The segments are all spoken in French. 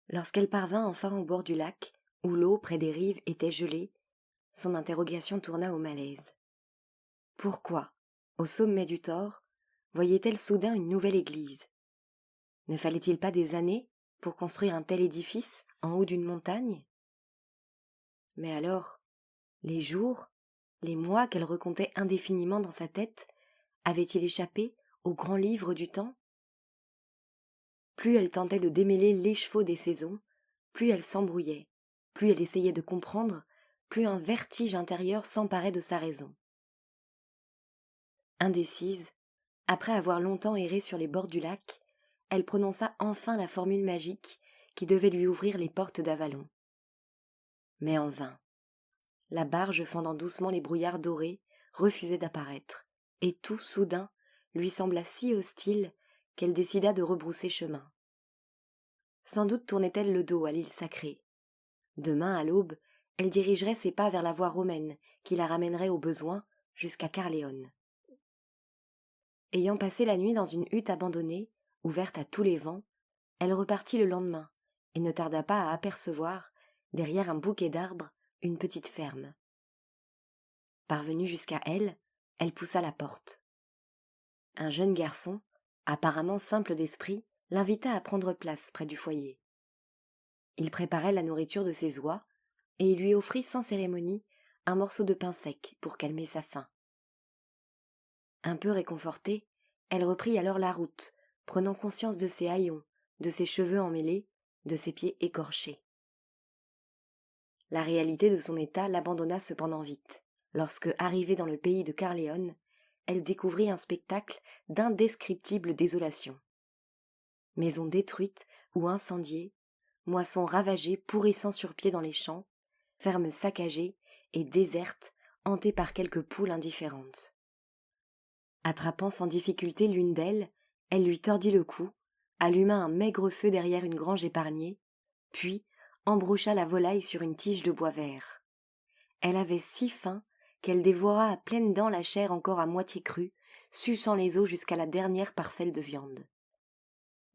Lorsqu'elle parvint enfin au bord du lac, où l'eau près des rives était gelée, son interrogation tourna au malaise. Pourquoi, au sommet du Thor, voyait-elle soudain une nouvelle église? Ne fallait-il pas des années pour construire un tel édifice en haut d'une montagne? Mais alors, les jours, les mois qu'elle recomptait indéfiniment dans sa tête, avaient-ils échappé au grand livre du temps? Plus elle tentait de démêler l'écheveau des saisons, plus elle s'embrouillait, plus elle essayait de comprendre, plus un vertige intérieur s'emparait de sa raison. Indécise, après avoir longtemps erré sur les bords du lac, elle prononça enfin la formule magique qui devait lui ouvrir les portes d'Avalon. Mais en vain. La barge fendant doucement les brouillards dorés refusait d'apparaître, et tout soudain lui sembla si hostile qu'elle décida de rebrousser chemin. Sans doute tournait-elle le dos à l'île sacrée. Demain, à l'aube, elle dirigerait ses pas vers la voie romaine qui la ramènerait au besoin jusqu'à Carléone. Ayant passé la nuit dans une hutte abandonnée, ouverte à tous les vents, elle repartit le lendemain et ne tarda pas à apercevoir, derrière un bouquet d'arbres, une petite ferme. Parvenue jusqu'à elle, elle poussa la porte. Un jeune garçon, apparemment simple d'esprit, l'invita à prendre place près du foyer. Il préparait la nourriture de ses oies, et il lui offrit sans cérémonie un morceau de pain sec pour calmer sa faim. Un peu réconfortée, elle reprit alors la route, prenant conscience de ses haillons, de ses cheveux emmêlés, de ses pieds écorchés. La réalité de son état l'abandonna cependant vite, lorsque, arrivée dans le pays de Carléone, elle découvrit un spectacle d'indescriptible désolation. Maisons détruites ou incendiées, moissons ravagées pourrissant sur pied dans les champs, fermes saccagées et désertes, hantées par quelques poules indifférentes. Attrapant sans difficulté l'une d'elles, elle lui tordit le cou, alluma un maigre feu derrière une grange épargnée, puis embrocha la volaille sur une tige de bois vert. Elle avait si faim qu'elle dévora à pleines dents la chair encore à moitié crue, suçant les os jusqu'à la dernière parcelle de viande.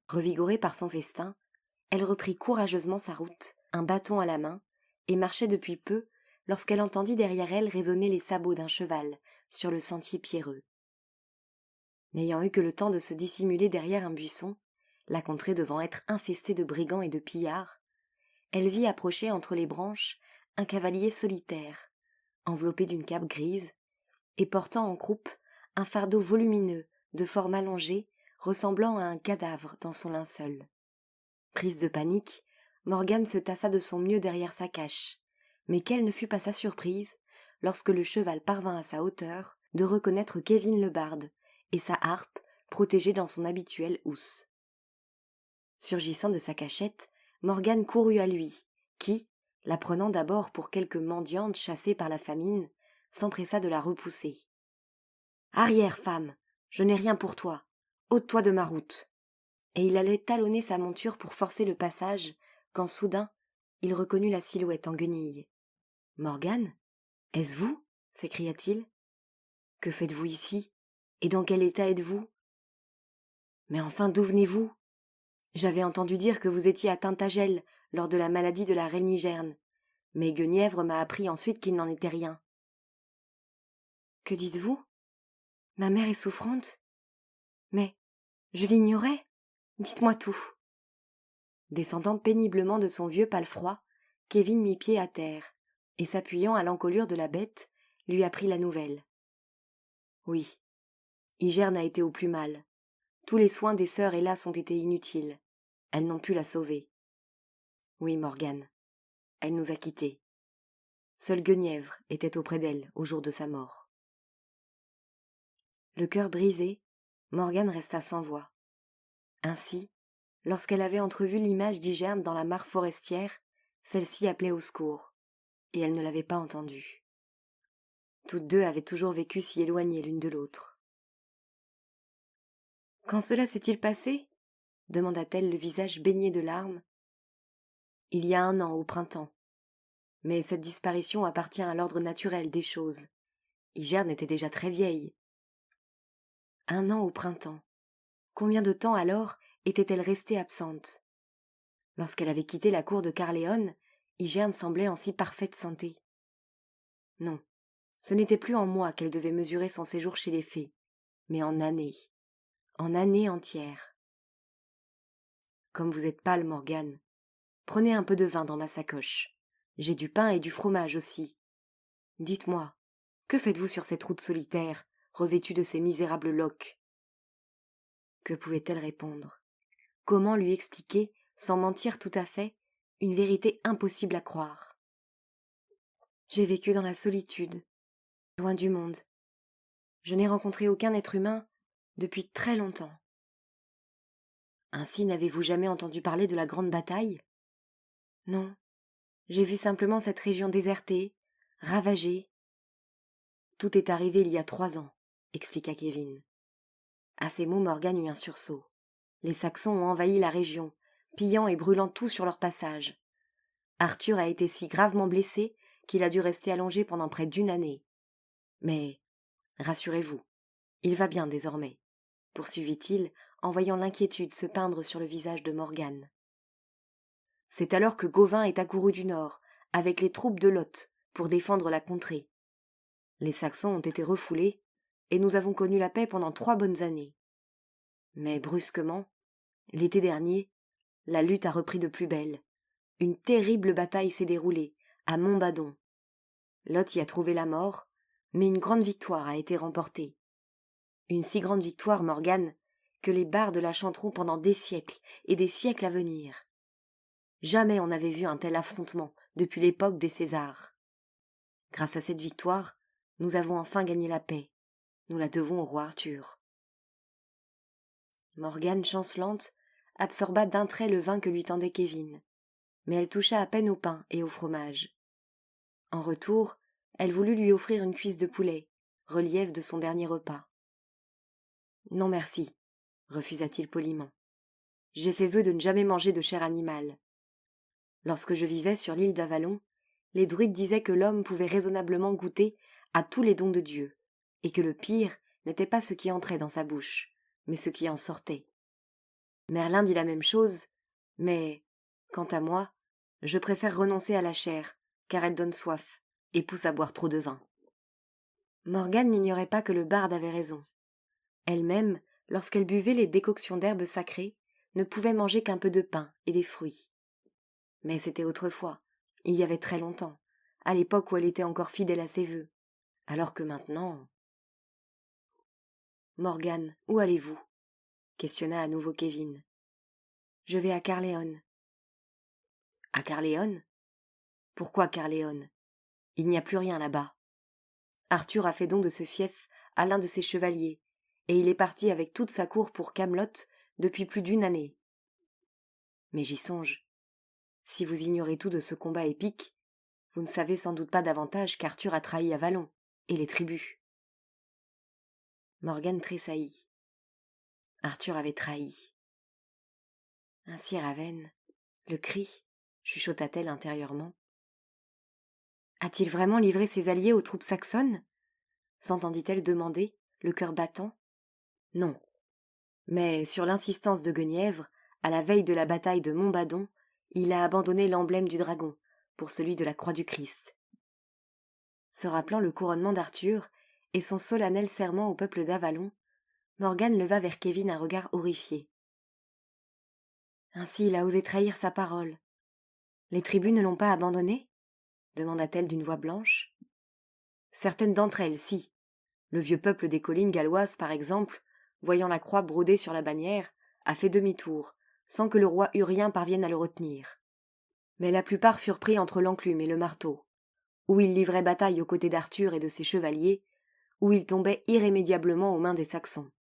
Revigorée par son festin, elle reprit courageusement sa route, un bâton à la main, et marchait depuis peu lorsqu'elle entendit derrière elle résonner les sabots d'un cheval sur le sentier pierreux. N'ayant eu que le temps de se dissimuler derrière un buisson, la contrée devant être infestée de brigands et de pillards, elle vit approcher entre les branches un cavalier solitaire, enveloppé d'une cape grise, et portant en croupe un fardeau volumineux, de forme allongée, ressemblant à un cadavre dans son linceul. Prise de panique, Morgane se tassa de son mieux derrière sa cache, mais quelle ne fut pas sa surprise, lorsque le cheval parvint à sa hauteur, de reconnaître Kevin le barde, et sa harpe protégée dans son habituelle housse. Surgissant de sa cachette, Morgane courut à lui, qui, la prenant d'abord pour quelque mendiante chassée par la famine, s'empressa de la repousser. « Arrière, femme, je n'ai rien pour toi, ôte-toi de ma route !» Et il allait talonner sa monture pour forcer le passage, quand soudain il reconnut la silhouette en guenilles. « Morgane, est-ce vous ?» s'écria-t-il. « Que faites-vous ici? Et dans quel état êtes-vous? Mais enfin, d'où venez-vous? J'avais entendu dire que vous étiez à Tintagel lors de la maladie de la reine Nigerne, mais Guenièvre m'a appris ensuite qu'il n'en était rien. »« Que dites-vous? Ma mère est souffrante? Mais je l'ignorais. Dites-moi tout. » Descendant péniblement de son vieux palefroid, Kevin mit pied à terre, et s'appuyant à l'encolure de la bête, lui apprit la nouvelle. Oui, Igerne a été au plus mal. Tous les soins des sœurs, hélas, ont été inutiles. Elles n'ont pu la sauver. Oui, Morgane, elle nous a quittés. Seule Guenièvre était auprès d'elle au jour de sa mort. Le cœur brisé, Morgane resta sans voix. Ainsi, lorsqu'elle avait entrevu l'image d'Igerne dans la mare forestière, celle-ci appelait au secours, et elle ne l'avait pas entendue. Toutes deux avaient toujours vécu si éloignées l'une de l'autre. « Quand cela s'est-il passé ?» demanda-t-elle, le visage baigné de larmes. « Il y a 1 an, au printemps. Mais cette disparition appartient à l'ordre naturel des choses. Igerne était déjà très vieille. » 1 an au printemps. Combien de temps alors était-elle restée absente? Lorsqu'elle avait quitté la cour de Caerleon, Hygerne semblait en si parfaite santé. Non, ce n'était plus en mois qu'elle devait mesurer son séjour chez les fées, mais en années entières. Comme vous êtes pâle, Morgane, prenez un peu de vin dans ma sacoche. J'ai du pain et du fromage aussi. Dites-moi, que faites-vous sur cette route solitaire, revêtue de ces misérables loques ? Que pouvait-elle répondre ? Comment lui expliquer, sans mentir tout à fait, une vérité impossible à croire ? J'ai vécu dans la solitude, loin du monde. Je n'ai rencontré aucun être humain depuis très longtemps. Ainsi n'avez-vous jamais entendu parler de la grande bataille ? Non, j'ai vu simplement cette région désertée, ravagée. Tout est arrivé il y a 3 ans, expliqua Kevin. À ces mots, Morgane eut un sursaut. Les Saxons ont envahi la région, pillant et brûlant tout sur leur passage. Arthur a été si gravement blessé qu'il a dû rester allongé pendant près d'1 année. Mais, rassurez-vous, il va bien désormais, poursuivit-il en voyant l'inquiétude se peindre sur le visage de Morgane. C'est alors que Gauvin est accouru du nord, avec les troupes de Lot, pour défendre la contrée. Les Saxons ont été refoulés, et nous avons connu la paix pendant 3 bonnes années. Mais brusquement, l'été dernier, la lutte a repris de plus belle. Une terrible bataille s'est déroulée, à Montbadon. Lot y a trouvé la mort, mais une grande victoire a été remportée. Une si grande victoire, Morgane, que les bardes la chanteront pendant des siècles et des siècles à venir. Jamais on n'avait vu un tel affrontement depuis l'époque des Césars. Grâce à cette victoire, nous avons enfin gagné la paix. Nous la devons au roi Arthur. Morgane, chancelante, absorba d'un trait le vin que lui tendait Kevin, mais elle toucha à peine au pain et au fromage. En retour, elle voulut lui offrir une cuisse de poulet, relief de son dernier repas. « Non merci, refusa-t-il poliment. J'ai fait vœu de ne jamais manger de chair animale. Lorsque je vivais sur l'île d'Avalon, les druides disaient que l'homme pouvait raisonnablement goûter à tous les dons de Dieu, et que le pire n'était pas ce qui entrait dans sa bouche, mais ce qui en sortait. Merlin dit la même chose, mais, quant à moi, je préfère renoncer à la chair, car elle donne soif, et pousse à boire trop de vin. » Morgane n'ignorait pas que le barde avait raison. Elle-même, lorsqu'elle buvait les décoctions d'herbes sacrées, ne pouvait manger qu'un peu de pain et des fruits. Mais c'était autrefois, il y avait très longtemps, à l'époque où elle était encore fidèle à ses vœux, alors que maintenant... « Morgane, où allez-vous » questionna à nouveau Kevin. « Je vais à Caerleon. »« À Caerleon ? Pourquoi Caerleon ? Il n'y a plus rien là-bas. Arthur a fait don de ce fief à l'un de ses chevaliers, et il est parti avec toute sa cour pour Camelot depuis plus d'1 année. Mais j'y songe. Si vous ignorez tout de ce combat épique, vous ne savez sans doute pas davantage qu'Arthur a trahi Avalon, et les tribus. » Morgane tressaillit. Arthur avait trahi. Ainsi Ravenne, le cri, chuchota-t-elle intérieurement. A-t-il vraiment livré ses alliés aux troupes saxonnes ? S'entendit-elle demander, le cœur battant. Non. Mais, sur l'insistance de Guenièvre, à la veille de la bataille de Montbadon, il a abandonné l'emblème du dragon pour celui de la croix du Christ. Se rappelant le couronnement d'Arthur et son solennel serment au peuple d'Avalon, Morgane leva vers Kevin un regard horrifié. Ainsi il a osé trahir sa parole. Les tribus ne l'ont pas abandonné ? Demanda-t-elle d'une voix blanche. Certaines d'entre elles, si. Le vieux peuple des collines galloises, par exemple, voyant la croix brodée sur la bannière, a fait demi-tour, sans que le roi Urien parvienne à le retenir. Mais la plupart furent pris entre l'enclume et le marteau, où ils livraient bataille aux côtés d'Arthur et de ses chevaliers, où ils tombaient irrémédiablement aux mains des Saxons.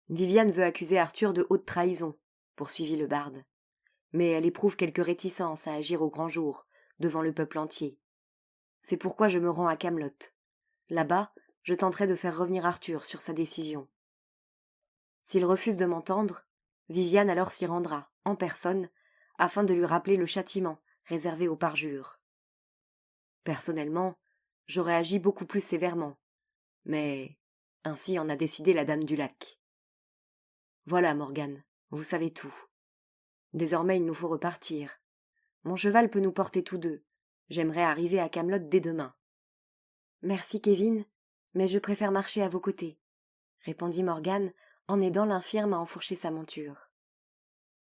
Viviane veut accuser Arthur de haute trahison, poursuivit le barde, mais elle éprouve quelque réticence à agir au grand jour, devant le peuple entier. C'est pourquoi je me rends à Camelot. Là-bas, je tenterai de faire revenir Arthur sur sa décision. S'il refuse de m'entendre, Viviane alors s'y rendra, en personne, afin de lui rappeler le châtiment réservé aux parjures. Personnellement, j'aurais agi beaucoup plus sévèrement, mais ainsi en a décidé la Dame du Lac. Voilà, Morgane, vous savez tout. Désormais il nous faut repartir. Mon cheval peut nous porter tous deux. J'aimerais arriver à Camelot dès demain. Merci, Kevin, mais je préfère marcher à vos côtés, répondit Morgane en aidant l'infirme à enfourcher sa monture.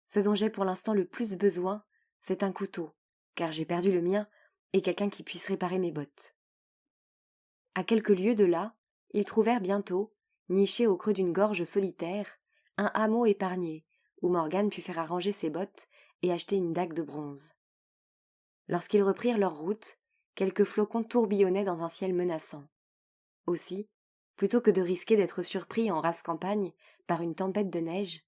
Ce dont j'ai pour l'instant le plus besoin, c'est un couteau, car j'ai perdu le mien et quelqu'un qui puisse réparer mes bottes. À quelques lieues de là, ils trouvèrent bientôt, niché au creux d'une gorge solitaire, un hameau épargné, où Morgane put faire arranger ses bottes et acheter une dague de bronze. Lorsqu'ils reprirent leur route, quelques flocons tourbillonnaient dans un ciel menaçant. Aussi, plutôt que de risquer d'être surpris en rase campagne par une tempête de neige,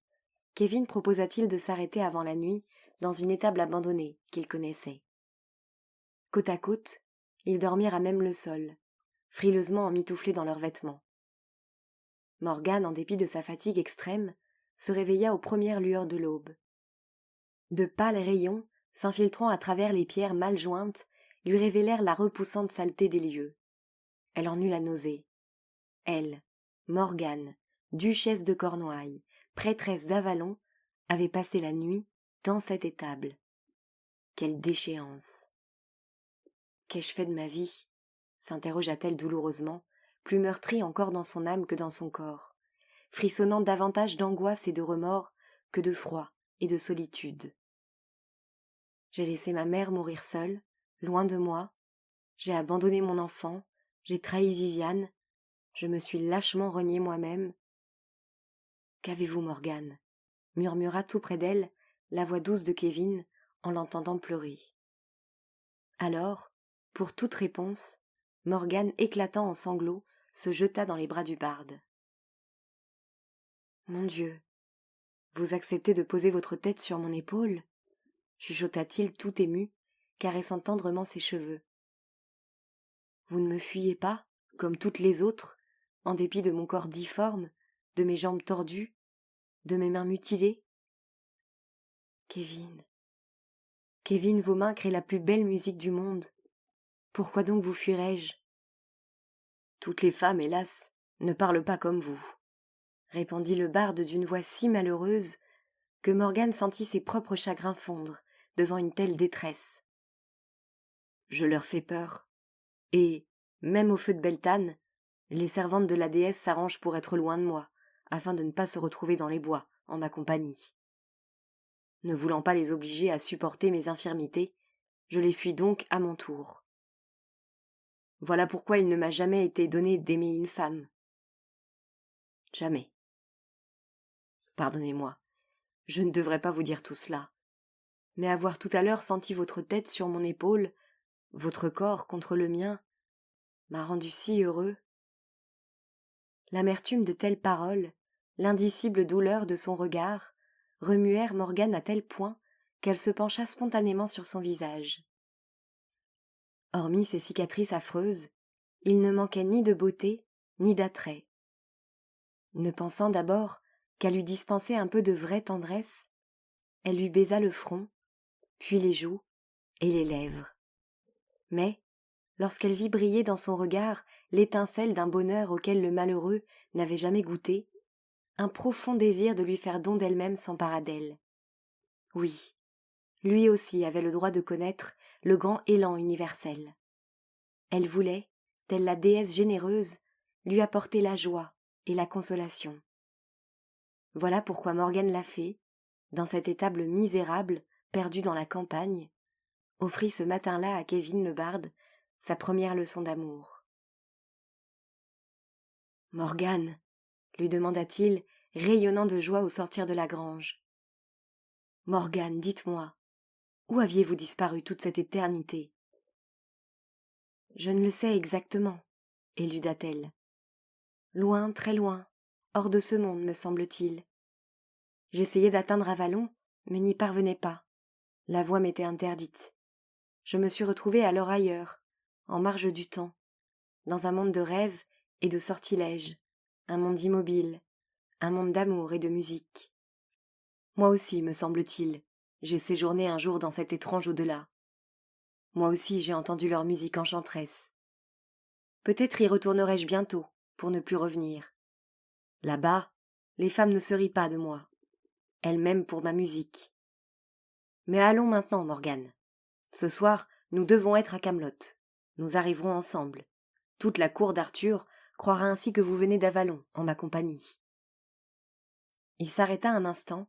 Kevin proposa-t-il de s'arrêter avant la nuit dans une étable abandonnée qu'ils connaissaient. Côte à côte, ils dormirent à même le sol, frileusement emmitouflés dans leurs vêtements. Morgane, en dépit de sa fatigue extrême, se réveilla aux premières lueurs de l'aube. De pâles rayons, s'infiltrant à travers les pierres mal jointes, lui révélèrent la repoussante saleté des lieux. Elle en eut la nausée. Elle, Morgane, duchesse de Cornouailles, prêtresse d'Avalon, avait passé la nuit dans cette étable. Quelle déchéance! Qu'ai-je fait de ma vie? S'interrogea-t-elle douloureusement, plus meurtrie encore dans son âme que dans son corps, frissonnant davantage d'angoisse et de remords que de froid et de solitude. J'ai laissé ma mère mourir seule, loin de moi, j'ai abandonné mon enfant, j'ai trahi Viviane, je me suis lâchement renié moi-même. Qu'avez-vous, Morgane? Murmura tout près d'elle la voix douce de Kevin en l'entendant pleurer. Alors, pour toute réponse, Morgane, éclatant en sanglots, se jeta dans les bras du barde. « Mon Dieu, vous acceptez de poser votre tête sur mon épaule ?» chuchota-t-il tout ému, caressant tendrement ses cheveux. « Vous ne me fuyez pas, comme toutes les autres, en dépit de mon corps difforme, de mes jambes tordues, de mes mains mutilées ? Kevin, Kevin, vos mains créent la plus belle musique du monde. Pourquoi donc vous fuirais-je ? Toutes les femmes, hélas, ne parlent pas comme vous, répondit le barde d'une voix si malheureuse que Morgane sentit ses propres chagrins fondre devant une telle détresse. Je leur fais peur, et, même au feu de Beltane, les servantes de la déesse s'arrangent pour être loin de moi, afin de ne pas se retrouver dans les bois, en ma compagnie. Ne voulant pas les obliger à supporter mes infirmités, je les fuis donc à mon tour. Voilà pourquoi il ne m'a jamais été donné d'aimer une femme. Jamais. Pardonnez-moi, je ne devrais pas vous dire tout cela, mais avoir tout à l'heure senti votre tête sur mon épaule, votre corps contre le mien, m'a rendu si heureux. L'amertume de telles paroles, l'indicible douleur de son regard, remuèrent Morgane à tel point qu'elle se pencha spontanément sur son visage. Hormis ces cicatrices affreuses, il ne manquait ni de beauté, ni d'attrait. Ne pensant d'abord qu'à lui dispenser un peu de vraie tendresse, elle lui baisa le front, puis les joues et les lèvres. Mais, lorsqu'elle vit briller dans son regard l'étincelle d'un bonheur auquel le malheureux n'avait jamais goûté, un profond désir de lui faire don d'elle-même s'empara d'elle. Oui, lui aussi avait le droit de connaître le grand élan universel. Elle voulait, telle la déesse généreuse, lui apporter la joie et la consolation. Voilà pourquoi Morgane la Fée, dans cette étable misérable, perdue dans la campagne, offrit ce matin-là à Kevin le barde sa première leçon d'amour. « Morgane, lui demanda-t-il, rayonnant de joie au sortir de la grange. « Morgane, dites-moi, où aviez-vous disparu toute cette éternité ?»« Je ne le sais exactement, » éluda-t-elle. « Loin, très loin, hors de ce monde, me semble-t-il. J'essayais d'atteindre Avalon, mais n'y parvenais pas. La voie m'était interdite. Je me suis retrouvée alors ailleurs, en marge du temps, dans un monde de rêves et de sortilèges, un monde immobile, un monde d'amour et de musique. Moi aussi, me semble-t-il, j'ai séjourné un jour dans cet étrange au-delà. Moi aussi, j'ai entendu leur musique enchanteresse. Peut-être y retournerai-je bientôt, pour ne plus revenir. Là-bas, les femmes ne se rient pas de moi. Elles m'aiment pour ma musique. Mais allons maintenant, Morgane. Ce soir, nous devons être à Camelot. Nous arriverons ensemble. Toute la cour d'Arthur croira ainsi que vous venez d'Avalon, en ma compagnie. Il s'arrêta un instant,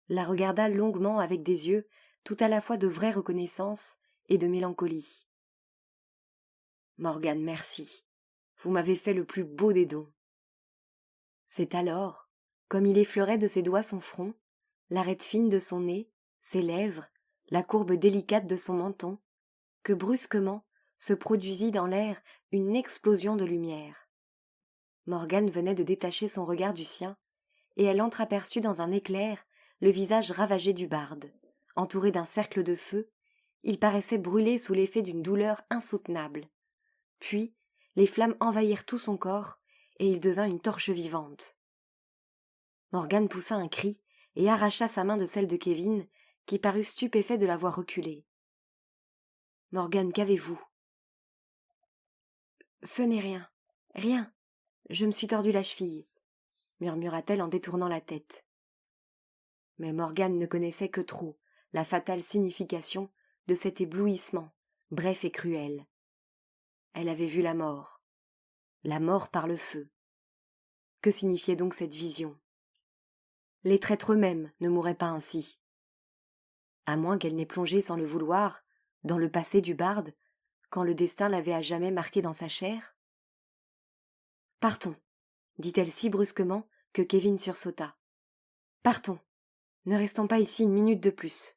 la regarda longuement avec des yeux tout à la fois de vraie reconnaissance et de mélancolie. Morgane, merci. Vous m'avez fait le plus beau des dons. C'est alors, comme il effleurait de ses doigts son front, l'arête fine de son nez, ses lèvres, la courbe délicate de son menton, que brusquement se produisit dans l'air une explosion de lumière. Morgane venait de détacher son regard du sien, et elle entreaperçut dans un éclair le visage ravagé du barde. Entouré d'un cercle de feu, il paraissait brûler sous l'effet d'une douleur insoutenable. Puis, les flammes envahirent tout son corps, et il devint une torche vivante. Morgane poussa un cri et arracha sa main de celle de Kevin, qui parut stupéfait de la voir reculer. « Morgane, qu'avez-vous » ? « Ce n'est rien, rien. Je me suis tordu la cheville, » murmura-t-elle en détournant la tête. Mais Morgane ne connaissait que trop la fatale signification de cet éblouissement, bref et cruel. Elle avait vu la mort par le feu. Que signifiait donc cette vision ? Les traîtres eux-mêmes ne mouraient pas ainsi. À moins qu'elle n'ait plongé sans le vouloir dans le passé du barde, quand le destin l'avait à jamais marqué dans sa chair. « Partons, » dit-elle si brusquement que Kevin sursauta. « Partons, ne restons pas ici une minute de plus. »